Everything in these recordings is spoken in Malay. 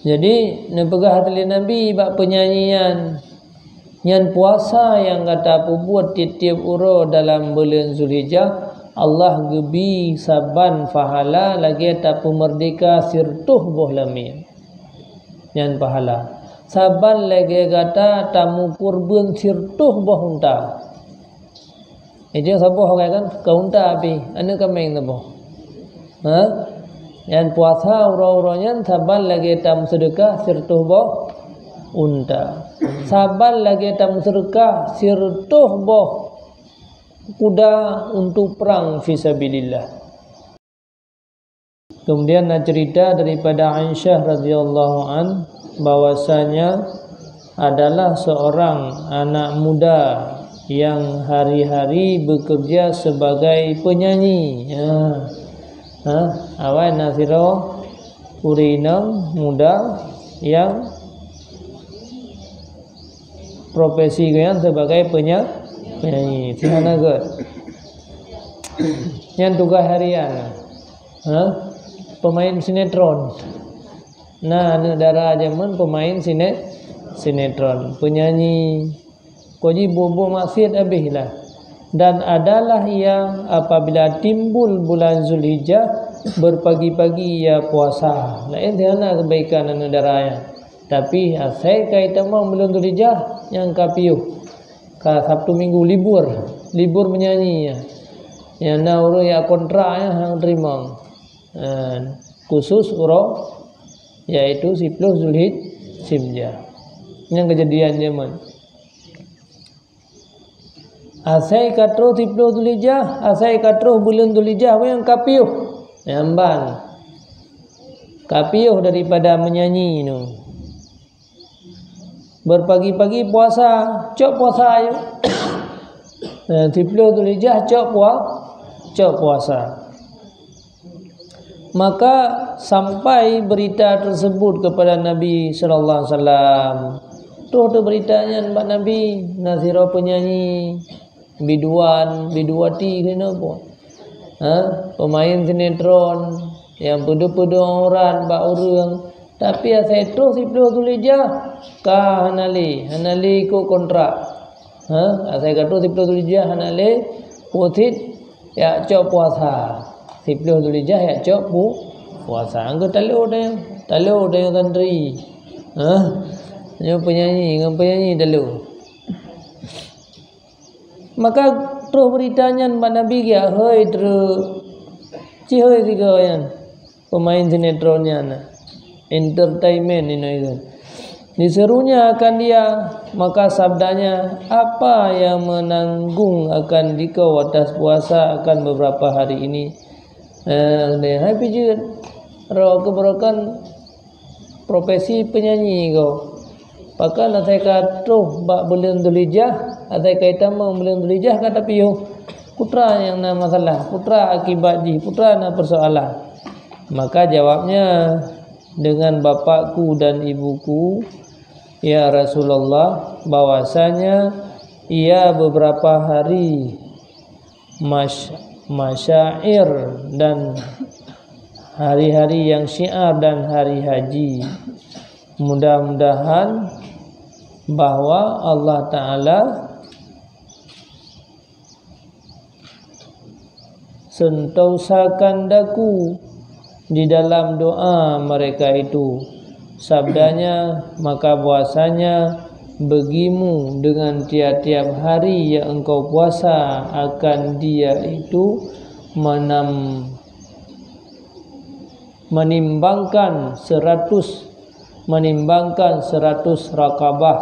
Jadi nepegah hati Nabi bak penyanyian nyan puasa yang kata buat tiap uro dalam bulan Zulhijjah, Allah gebi saban pahala lagi tak pemerdeka sirtuh boh lami nyan pahala. Saban lagi kata tamu kurban sirtuh boh unta. Itu saboh kan kau unta api anu kameng tu boh. Yang puasa uro-uronya saban lagi tam sedekah sirtuh boh unta. Saban lagi tam sedekah sirtuh boh kuda untuk perang fisabilillah. Kemudian ada cerita daripada Aisyah radhiyallahu an bahwasanya adalah seorang anak muda yang hari-hari bekerja sebagai penyanyi. Awal nasiro urinam muda yang profesi yang sebagai penyanyi. Sana kot. Yang tugas harian. Pemain sinetron. Nah, negara zaman pemain sinetron, penyanyi. Koji bobo maksiat habislah. Dan adalah yang apabila timbul bulan Zulhijjah berpagi-pagi ia puasa. Lain tiada kebaikan negara. Tapi asal kaitan mau bulan Zulhijjah yang kapiu. Ka Sabtu Minggu libur menyanyi ya. Yang na urang ya kontrak ya hang terima. Khusus urang yaitu 10 Zulhijjah. Yang kejadian zaman. Asai katro 10 Zulhijjah, asai katro bulan Zulhijjah yang kapiu. Nyamban. Kapiu daripada menyanyi itu. Berpagi-pagi puasa, cok puasa ayo. 10 Zulhijjah cok puasa. Maka sampai berita tersebut kepada Nabi sallallahu alaihi wasallam. Tu beritanya Mbak Nabi Naziro penyanyi biduati kena apa? Pemain sinetron yang pedu-pedu orang bak urang. Tapi asal itu 10 Zulhijjah ka hanali ko kontrak. Asal kata 10 Zulhijjah hanali putit ya cok puasa. 10 Zulhijjah ya cok puasa. Anggo talo dah tandri. Nyo penyanyi talo. Maka terus beritanya Mbak Nabi dia hoi terus cihoi tiga yang pemain sinetronnya entertainment ini itu. Diserunya akan dia, maka sabdanya apa yang menanggung akan dikau atas puasa akan beberapa hari ini. Hai pijit ro keberokan profesi penyanyi kau. Pakai nanti kata bak bulan Zulhijjah, ada kaitan mau bulan Zulhijjah kata piu. Putra yang nama masalah, putra akibat putra na persoalan. Maka jawabnya dengan bapakku dan ibuku, ya Rasulullah, bahwasanya ia beberapa hari masyair dan hari-hari yang syiar dan hari haji. Mudah-mudahan bahwa Allah Ta'ala sentausakan daku di dalam doa mereka itu. Sabdanya, maka puasanya bagimu dengan tiap-tiap hari yang engkau puasa akan dia itu menimbangkan 100 rakabah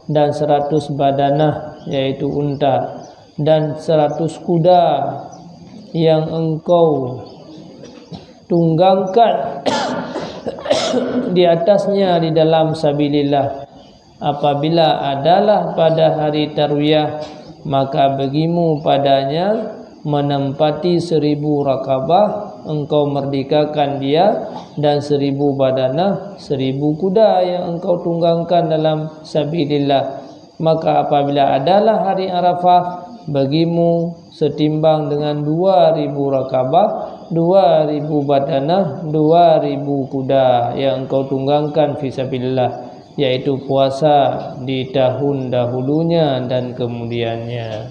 dan 100 badanah yaitu unta dan 100 kuda yang engkau tunggangkan di atasnya di dalam sabilillah. Apabila adalah pada hari tarwiyah, maka bagimu padanya menempati 1000 rakabah, engkau merdekakan dia, dan 1000 badanah, 1000 kuda yang engkau tunggangkan dalam sabilillah. Maka apabila adalah hari Arafah, bagimu setimbang dengan 2000 rakabah 2.000 badanah, 2.000 kuda yang engkau tunggangkan fisabilillah, yaitu puasa di tahun dahulunya dan kemudiannya.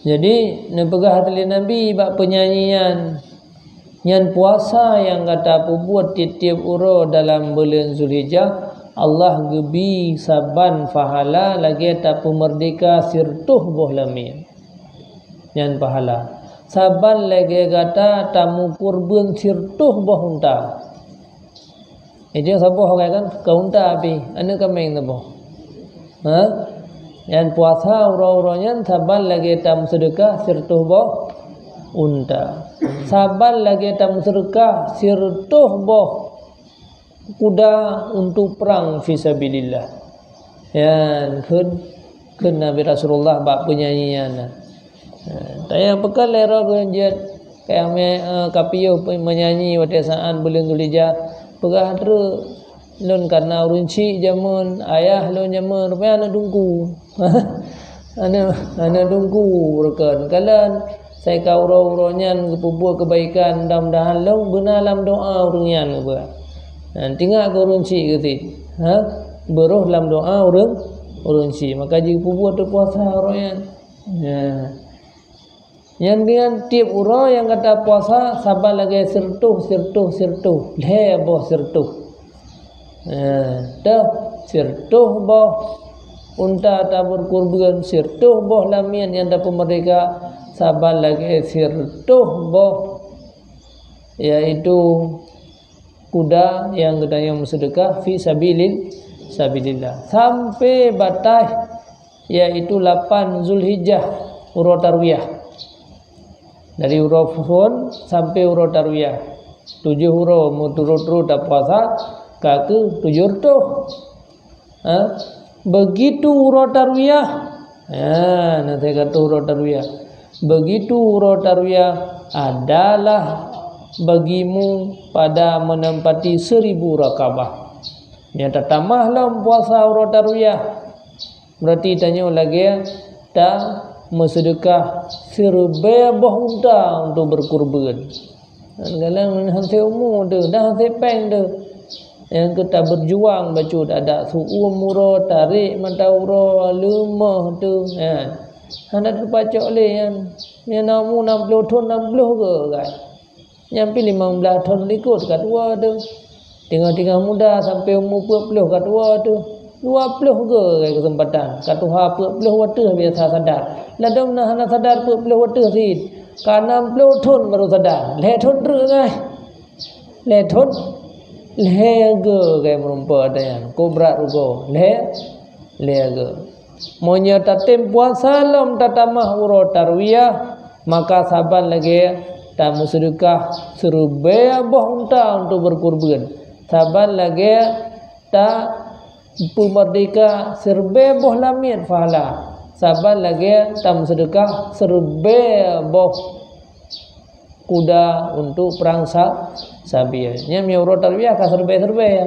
Jadi nepegah hati Nabi bak penyanyian nyan puasa yang kata buat tiap-tiap uro dalam bulan Zulhijjah, Allah gebi saban pahala lagi tak pemerdeka sirtuh boh lami nyan pahala. Saban lagi kata tamu kurban sirtuh boh unta. Itu saboh kan kau unta api anu kameng boh. Yang puasa uro-uronya saban lagi tamu sedekah sirtuh boh unta. Saban lagi tamu sedekah sirtuh boh kuda untuk perang fisabilillah. Yan kun Nabi Rasulullah bak penyanyian. Tayang pekal lera genjet kayak kapiyo menyanyi pada saat bulan Zulhijjah pegah tru lon karena urunci jamun ayah lon jamun rupanya anak dungku. anak dungku rekan kalan saya kau uro-uronya kepubuh kebaikan mudah-mudahan long benar dalam doa urunyan ba. Tinggal ke urunci gitu. Beruh dalam doa urunci maka jika pubuh tu puasa uroyan. Yang dengan tiap uro yang kata puasa sabar lagi sirtuh leboh sirtuh. Dah sirtuh boh unta tabur kurban sirtuh boh lamian yang dapat merdeka sabar lagi sirtuh boh yaitu kuda yang gedanya bersedekah fi sabilillah sampai batas yaitu 8 Zulhijjah uro tarwiyah. Dari uro fun sampai uro tarwiyah 7 uro muturut-turut puasa kaku 7 tuh. Begitu uro tarwiyah nanti kata uro tarwiyah begitu uro tarwiyah adalah bagimu pada menempati 1000 rakabah. Nyata tamahlah puasa uro tarwiyah. Berarti tanya lagi tak bersedekah serbah unta untuk berkurban. Kadang hansai umur tu, dah hansai peng tu. Yang kita berjuang baca ada su'u muro tarik mata uro lemah tu. Hendak terpacak oleh yang namu 60 ton 60 ke kan. Nyampi 15 ton ikut kat dua tu. Tengah-tengah muda sampai umur 40 kat dua tu. 20 ke kesempatan. Kat Tuhan 40 waktu biasa sadar. Ladam nak hana sadar 40 waktu sid. Ka 60 ton baru sadar. Le ton terus kan. Le ton lege kayak merumpa ada yang kobra rugo. Lege. Monya tatem puasa lam tatamah uro tarwiyah maka sabar lagi tamu sedekah serba boh unta untuk berkurban. Sabar lagi tak pemerdeka serba boh lamit pahala. Sabar lagi tamu sedekah serba boh kuda untuk perang sabia. Nya mi uro tarwiyah ka serba-serba ya.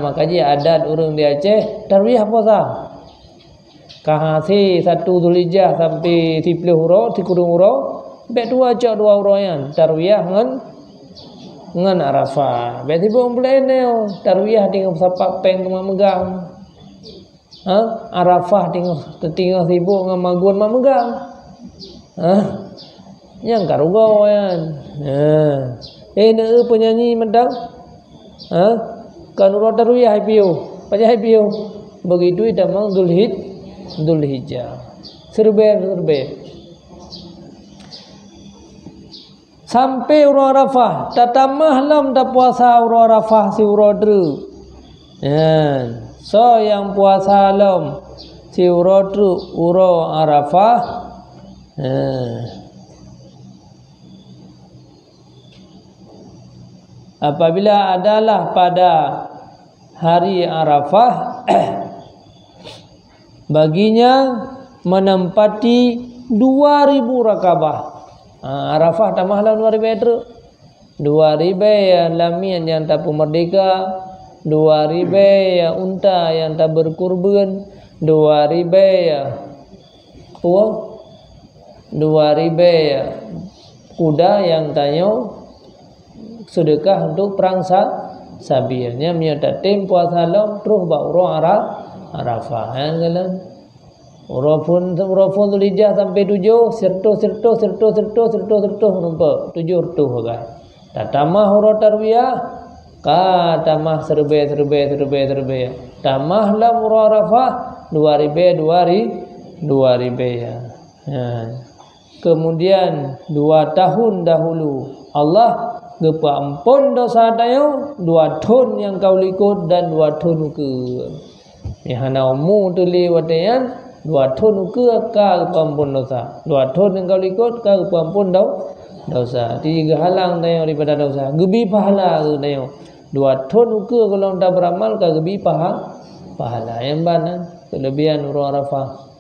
Makanya adat urang di Aceh tarwiyah puasa. Kahasi 1 Zulhijjah sampai 30 uro, 30 uro, bet 2 cak 2 uro yan. Tarwiyah ngan Arafah. Bet tiba bulan ni tarwiyah tinggal sapak peng mak megang. Arafah tinggal sibuk dengan maguan mak megang. Yang karugo yan. Ne penyanyi medang. Kan uro tarwiyah piu. Panjang piu. Begitu damang Zulhijjah. Serba. Sampai uro Arafah, tatamah lam tak puasa uro Arafah si uro dru. So yang puasa lam si uro dru uro Arafah. Apabila adalah pada hari Arafah baginya menempati 2000 rakabah. Arafah tamah lawan 2000 itu. 2000 lamian yang tak merdeka, 2000 unta yang tak berkurban, 2000 kuda yang tanyo sedekah untuk perang Sabianya miata tem puasa long terus ba urang Arafah kan kalian. Urapun Dzulhijjah sampai 7 serto nampak 7 tu kan. Tamah huruf tarwiyah ka tamah serbe tamah lam Arafah 2000 ya. Kemudian 2 tahun dahulu Allah gepa ampun dosa tayo 2 tahun yang kau likut dan 2 tahun ke hana mu tuli watayan 2 tahun ke ka ampun dosa 2 tahun yang kau likut ka ampun dosa 3 halang tayo daripada dosa gebi pahala tayo 2 tahun ke kalau tak beramal ka gebi pahala yang mana kelebihan Arafah